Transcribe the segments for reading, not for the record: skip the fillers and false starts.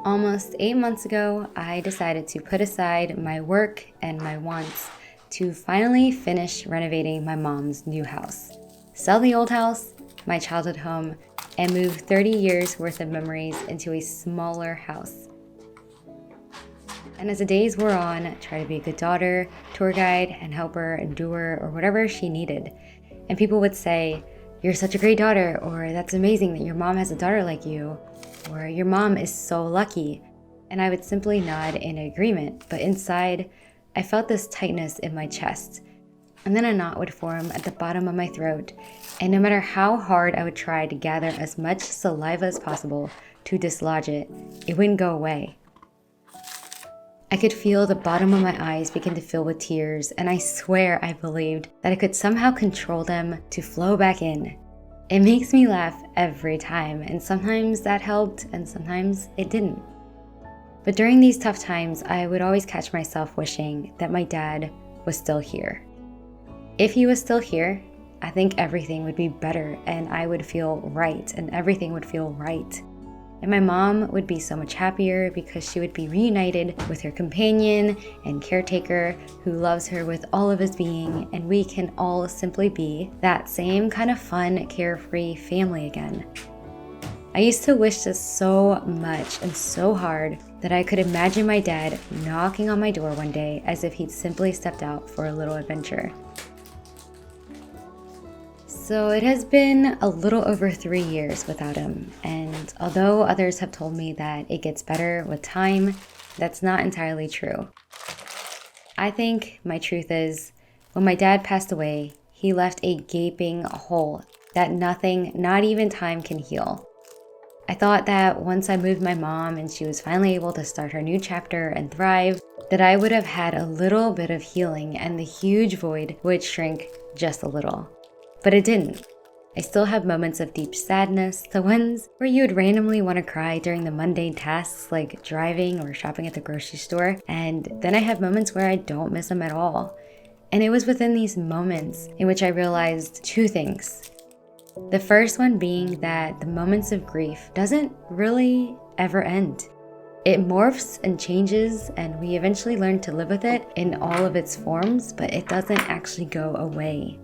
Almost 8 months ago, I decided to put aside my work and my wants to finally finish renovating my mom's new house, sell the old house, my childhood home, and move 30 years worth of memories into a smaller house. And as the days wore on, try to be a good daughter, tour guide, and help her endure or whatever she needed. And people would say, "You're such a great daughter," or "That's amazing that your mom has a daughter like you," or "Your mom is so lucky." And I would simply nod in agreement, but inside, I felt this tightness in my chest. And then a knot would form at the bottom of my throat, and no matter how hard I would try to gather as much saliva as possible to dislodge it, it wouldn't go away. I could feel the bottom of my eyes begin to fill with tears, and I swear I believed that I could somehow control them to flow back in. It makes me laugh every time, and sometimes that helped, and sometimes it didn't. But during these tough times, I would always catch myself wishing that my dad was still here. If he was still here, I think everything would be better, and I would feel right, and everything would feel right. And my mom would be so much happier because she would be reunited with her companion and caretaker who loves her with all of his being, and we can all simply be that same kind of fun, carefree family again. I used to wish this so much and so hard that I could imagine my dad knocking on my door one day as if he'd simply stepped out for a little adventure. So it has been a little over 3 years without him, and although others have told me that it gets better with time, that's not entirely true. I think my truth is, when my dad passed away, he left a gaping hole that nothing, not even time, can heal. I thought that once I moved my mom and she was finally able to start her new chapter and thrive, that I would have had a little bit of healing and the huge void would shrink just a little. But it didn't. I still have moments of deep sadness, the ones where you would randomly want to cry during the mundane tasks like driving or shopping at the grocery store, and then I have moments where I don't miss them at all. And it was within these moments in which I realized 2 things. The first one being that the moments of grief doesn't really ever end. It morphs and changes, and we eventually learn to live with it in all of its forms, but it doesn't actually go away.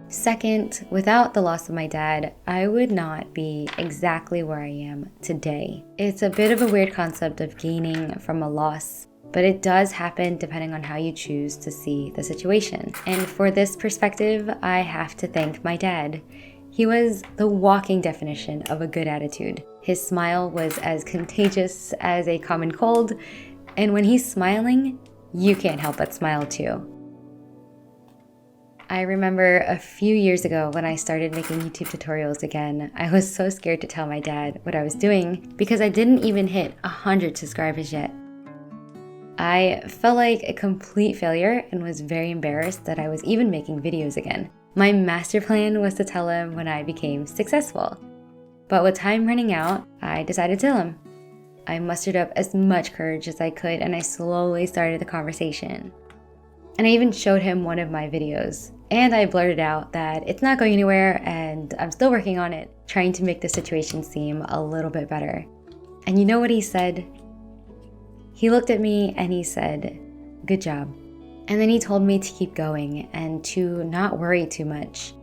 Second, without the loss of my dad, I would not be exactly where I am today. It's a bit of a weird concept of gaining from a loss, but it does happen depending on how you choose to see the situation. And for this perspective, I have to thank my dad. He was the walking definition of a good attitude. His smile was as contagious as a common cold, and when he's smiling, you can't help but smile too. I remember a few years ago when I started making YouTube tutorials again, I was so scared to tell my dad what I was doing because I didn't even hit 100 subscribers yet. I felt like a complete failure and was very embarrassed that I was even making videos again. My master plan was to tell him when I became successful. But with time running out, I decided to tell him. I mustered up as much courage as I could and I slowly started the conversation. And I even showed him one of my videos. And I blurted out that it's not going anywhere and I'm still working on it, trying to make the situation seem a little bit better. And you know what he said? He looked at me and he said, "Good job." And then he told me to keep going and to not worry too much.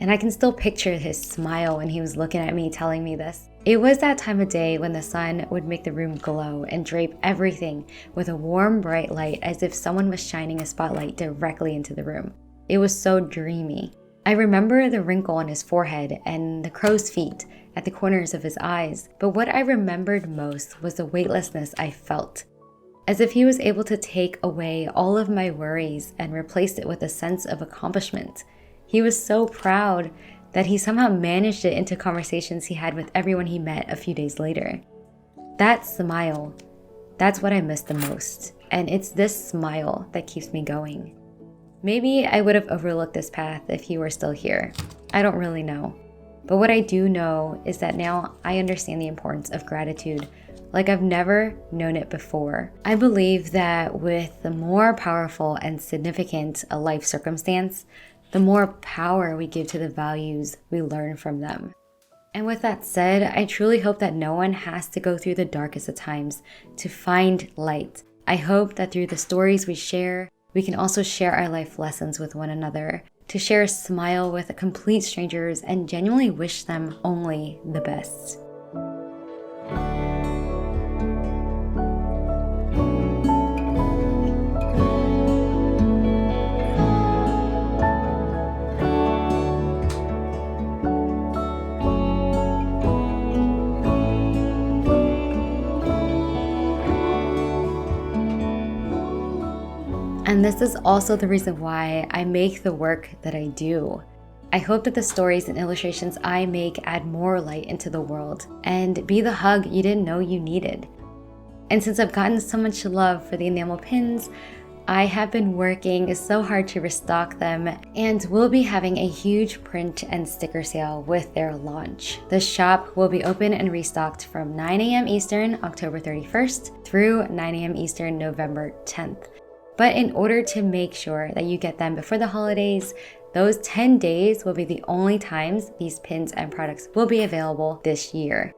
And I can still picture his smile when he was looking at me telling me this. It was that time of day when the sun would make the room glow and drape everything with a warm, bright light as if someone was shining a spotlight directly into the room. It was so dreamy. I remember the wrinkle on his forehead and the crow's feet at the corners of his eyes, but what I remembered most was the weightlessness I felt. As if he was able to take away all of my worries and replace it with a sense of accomplishment. He was so proud that he somehow managed it into conversations he had with everyone he met a few days later. That smile, that's what I miss the most. And it's this smile that keeps me going. Maybe I would have overlooked this path if he were still here. I don't really know. But what I do know is that now I understand the importance of gratitude like I've never known it before. I believe that with the more powerful and significant a life circumstance, the more power we give to the values we learn from them. And with that said, I truly hope that no one has to go through the darkest of times to find light. I hope that through the stories we share, we can also share our life lessons with one another, to share a smile with complete strangers and genuinely wish them only the best. And this is also the reason why I make the work that I do. I hope that the stories and illustrations I make add more light into the world and be the hug you didn't know you needed. And since I've gotten so much love for the enamel pins, I have been working so hard to restock them and we'll be having a huge print and sticker sale with their launch. The shop will be open and restocked from 9 a.m. Eastern, October 31st through 9 a.m. Eastern, November 10th. But in order to make sure that you get them before the holidays, those 10 days will be the only times these pins and products will be available this year.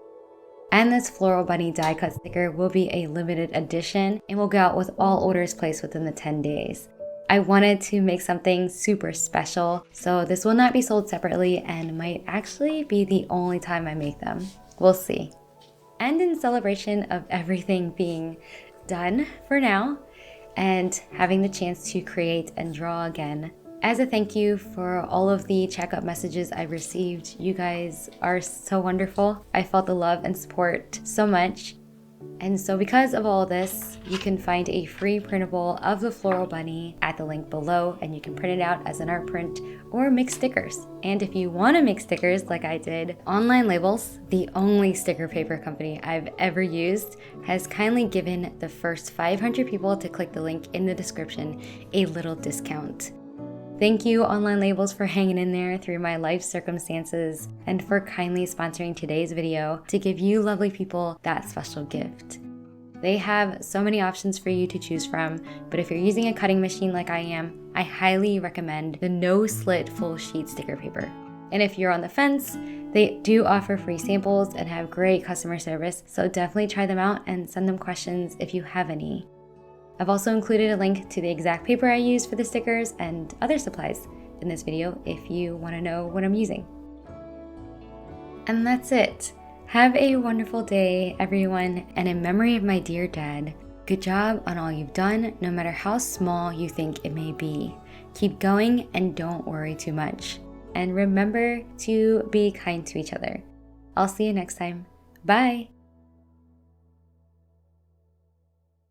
And this Floral Bunny die cut sticker will be a limited edition and will go out with all orders placed within the 10 days. I wanted to make something super special, so this will not be sold separately and might actually be the only time I make them. We'll see. And in celebration of everything being done for now, and having the chance to create and draw again. As a thank you for all of the checkup messages I received, you guys are so wonderful. I felt the love and support so much. And so because of all this, you can find a free printable of the Floral Bunny at the link below, and you can print it out as an art print or make stickers. And if you want to make stickers like I did, Online Labels, the only sticker paper company I've ever used, has kindly given the first 500 people to click the link in the description a little discount. Thank you, Online Labels, for hanging in there through my life circumstances and for kindly sponsoring today's video to give you lovely people that special gift. They have so many options for you to choose from, but if you're using a cutting machine like I am, I highly recommend the no-slit full sheet sticker paper. And if you're on the fence, they do offer free samples and have great customer service, so definitely try them out and send them questions if you have any. I've also included a link to the exact paper I used for the stickers and other supplies in this video if you want to know what I'm using. And that's it. Have a wonderful day, everyone, and in memory of my dear dad, good job on all you've done, no matter how small you think it may be. Keep going and don't worry too much. And remember to be kind to each other. I'll see you next time. Bye!